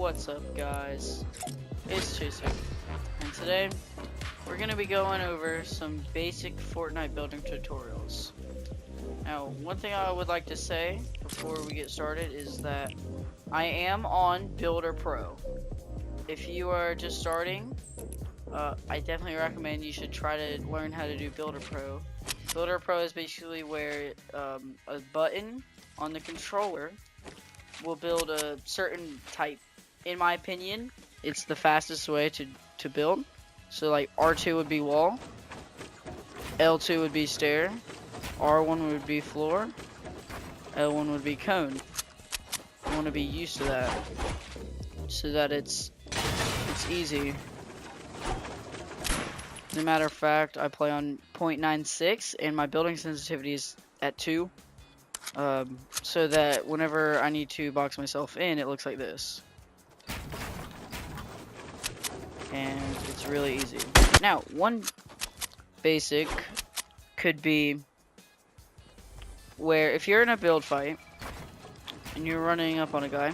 What's up, guys? It's Chaser, and today we're going to be going over some basic Fortnite building tutorials. Now, one thing I would like to say before we get started is that I am on Builder Pro. If you are just starting, I definitely recommend you should try to learn how to do Builder Pro. Builder Pro is basically where a button on the controller will build a certain type. In my opinion, it's the fastest way to build. So like R2 would be wall, L2 would be stair, R1 would be floor, L1 would be cone. I want to be used to that so that it's easy. As a matter of fact, I play on 0.96 and my building sensitivity is at 2. So that whenever I need to box myself in, it looks like this. And it's really easy. Now, one basic could be where if you're in a build fight and you're running up on a guy,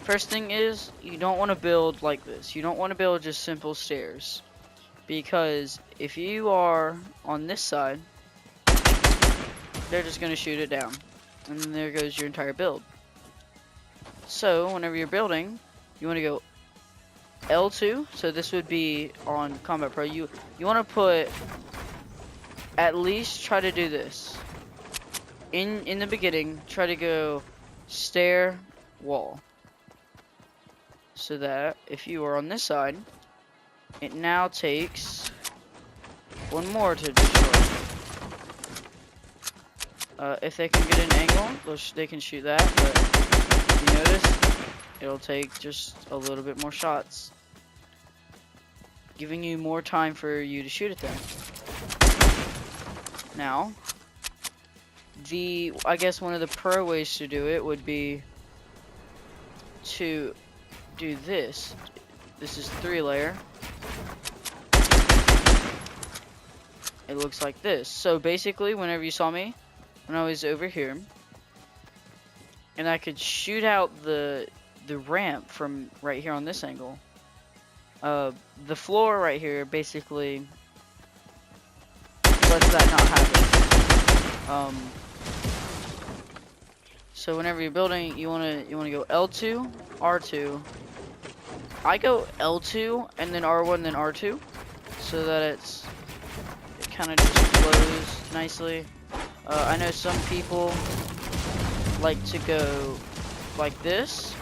first thing is you don't want to build like this. You don't want to build just simple stairs. Because if you are on this side, they're just going to shoot it down. And then there goes your entire build. So, whenever you're building, you want to go L2. So this would be on Combat Pro. You want to put, at least try to do this. In the beginning, try to go stair, wall. So that if you are on this side, it now takes one more to destroy. If they can get an angle, they can shoot that, but if you notice, it'll take just a little bit more shots, giving you more time for you to shoot at them. Now, I guess one of the pro ways to do it would be to do this. This is 3-layer. It looks like this. So basically, whenever you saw me, when I was over here, and I could shoot out the ramp from right here on this angle. The floor right here basically lets that not happen. So whenever you're building, you wanna go L2, R2. I go L2 and then R1, then R2, so that it kind of just flows nicely. I know some people like to go like this,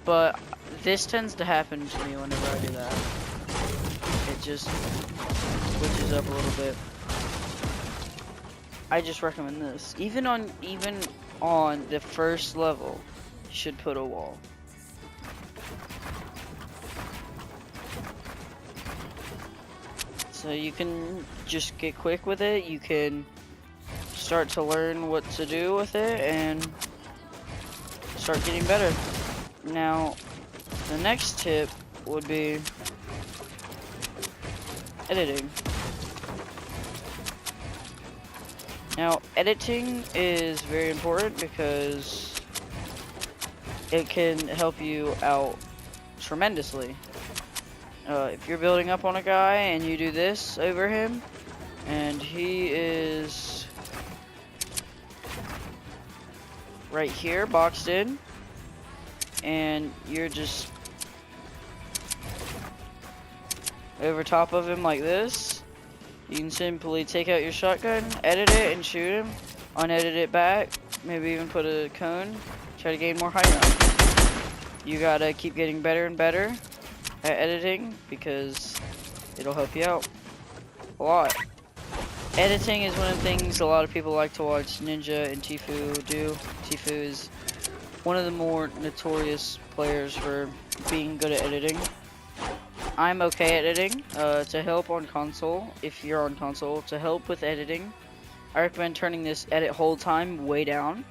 but this tends to happen to me whenever I do that. It just switches up a little bit. I just recommend this. Even on the first level, you should put a wall. So you can just get quick with it. You can start to learn what to do with it and start getting better. Now, the next tip would be editing. Now, editing is very important because it can help you out tremendously. If you're building up on a guy and you do this over him, and he is right here boxed in, and you're just over top of him like this, you can simply take out your shotgun, edit it, and shoot him, unedit it back, maybe even put a cone, try to gain more high ground. You gotta keep getting better and better at editing because it'll help you out a lot. Editing is one of the things a lot of people like to watch Ninja and Tfue do. Tfue is one of the more notorious players for being good at editing. I'm okay at editing. To help on console, if you're on console, to help with editing, I recommend turning this edit hold time way down.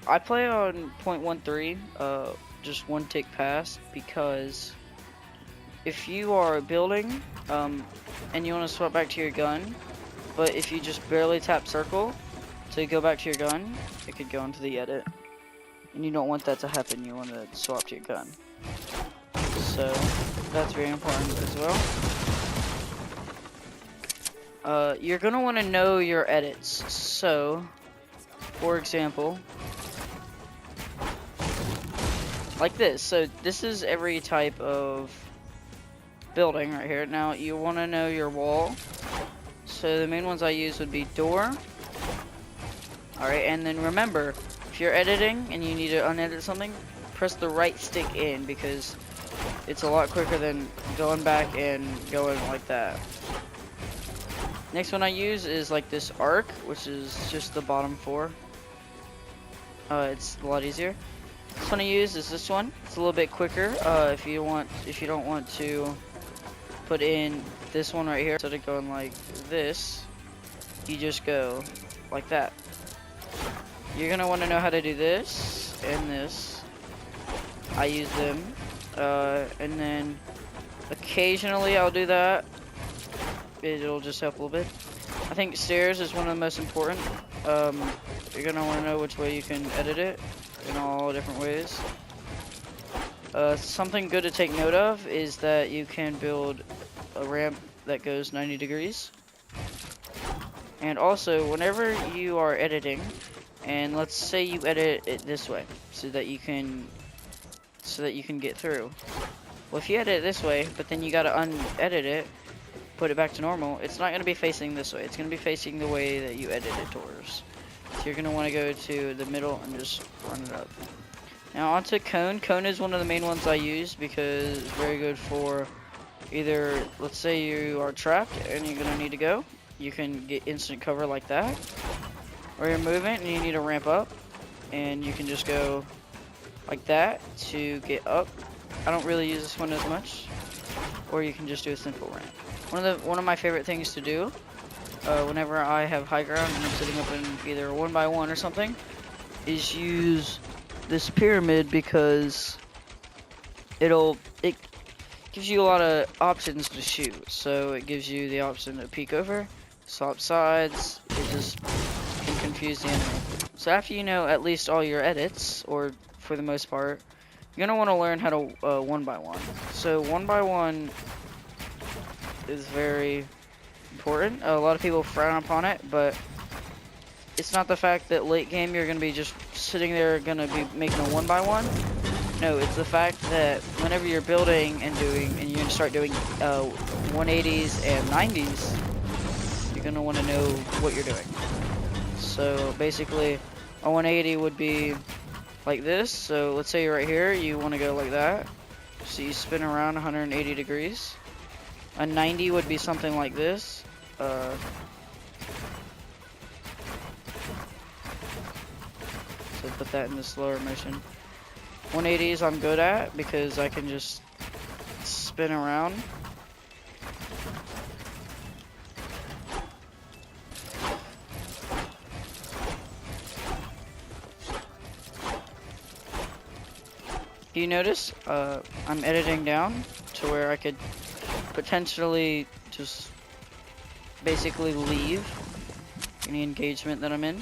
I play on 0.13, just one tick pass, because if you are building and you want to swap back to your gun, but if you just barely tap circle to go back to your gun, it could go into the edit. and you don't want that to happen. You want to swap to your gun. So that's very important as well. You're gonna want to know your edits. So, for example, like this. So this is every type of building right here. Now you want to know your wall. So the main ones I use would be door. Alright, and then remember, if you're editing and you need to unedit something, press the right stick in, because it's a lot quicker than going back and going like that. Next one I use is like this arc, which is just the bottom 4. It's a lot easier. This one I use is this one. It's a little bit quicker. If you don't want to put in this one right here, instead of going like this, you just go like that. You're gonna want to know how to do this and this. I use them, and then occasionally I'll do that. It'll just help a little bit. I think stairs is one of the most important. You're gonna want to know which way you can edit it in all different ways. Something good to take note of is that you can build a ramp that goes 90 degrees. And also, whenever you are editing, and let's say you edit it this way, so that you can get through. Well, if you edit it this way, but then you gotta unedit it, put it back to normal, it's not gonna be facing this way. It's gonna be facing the way that you edit it towards. So you're gonna want to go to the middle and just run it up. Now onto cone. Cone is one of the main ones I use because it's very good for either, let's say you are trapped and you're gonna need to go. You can get instant cover like that. Or you're moving and you need to ramp up, and you can just go like that to get up. I don't really use this one as much. Or you can just do a simple ramp. One of my favorite things to do whenever I have high ground and I'm sitting up in either a 1x1 or something is use this pyramid, because it gives you a lot of options to shoot. So it gives you the option to peek over, swap sides. It just can confuse the enemy. So after you know at least all your edits, or for the most part, you're gonna want to learn how to 1x1. So 1x1 is very important. A lot of people frown upon it, but it's not the fact that late game you're gonna be just sitting there gonna be making a 1x1. No, it's the fact that whenever you're building and you're gonna start doing 180s and 90s, you're gonna want to know what you're doing. So basically, a 180 would be like this. So let's say you're right here, you want to go like that. So you spin around 180 degrees. A 90 would be something like this. So put that in the slower motion. 180s I'm good at because I can just spin around. You notice I'm editing down to where I could potentially just basically leave any engagement that I'm in.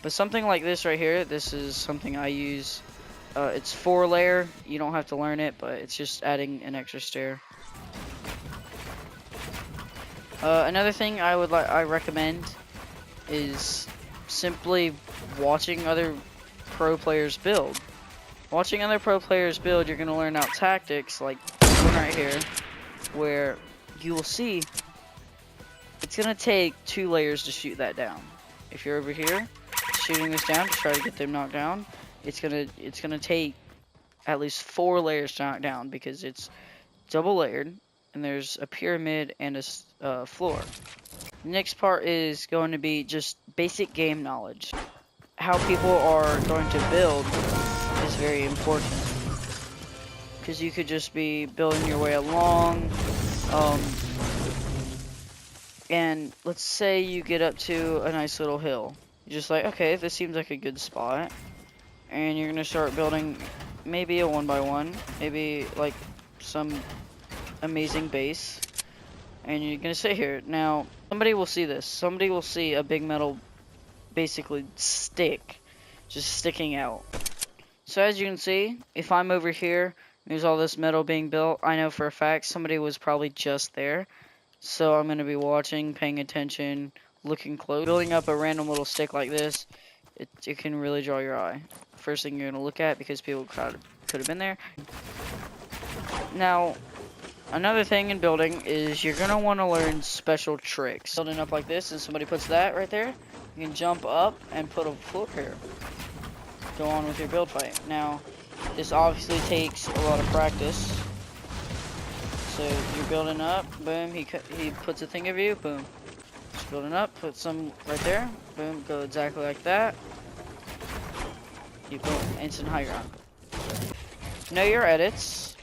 But something like this right here, this is something I use. It's 4-layer. You don't have to learn it, but it's just adding an extra stair. Another thing I recommend is simply watching other pro players build. Watching other pro players build, you're going to learn out tactics like this one right here, where you will see it's going to take 2 layers to shoot that down. If you're over here shooting this down to try to get them knocked down, it's gonna take at least 4 layers to knock down, because it's double layered and there's a pyramid and a floor. The next part is going to be just basic game knowledge. How people are going to build is very important, because you could just be building your way along, and let's say you get up to a nice little hill. You're just like, okay, this seems like a good spot, and you're gonna start building maybe a 1x1, maybe like some amazing base, and you're gonna sit here. Now somebody will see this. Somebody will see a big metal basically stick just sticking out. So as you can see, if I'm over here, there's all this metal being built. I know for a fact somebody was probably just there. So I'm going to be watching, paying attention, looking close. Building up a random little stick like this, it can really draw your eye. First thing you're going to look at, because people could have been there. Now, another thing in building is you're going to want to learn special tricks. Building up like this, and somebody puts that right there, you can jump up and put a floor here. Go on with your build fight. Now, this obviously takes a lot of practice. So you're building up, boom, he puts a thing of you, boom. Just building up, put some right there, boom, go exactly like that. You boom, instant high ground. Know your edits,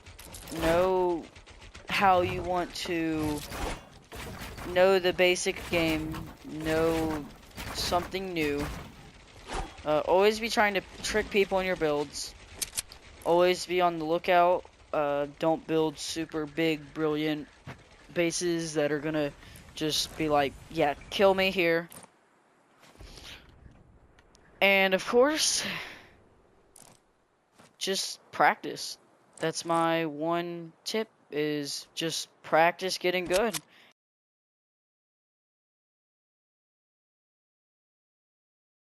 know how you want to, know the basic game, know something new. Always be trying to trick people in your builds. Always be on the lookout. Don't build super big, brilliant bases that are gonna just be like, yeah, kill me here. And of course, just practice. That's my one tip, is just practice getting good.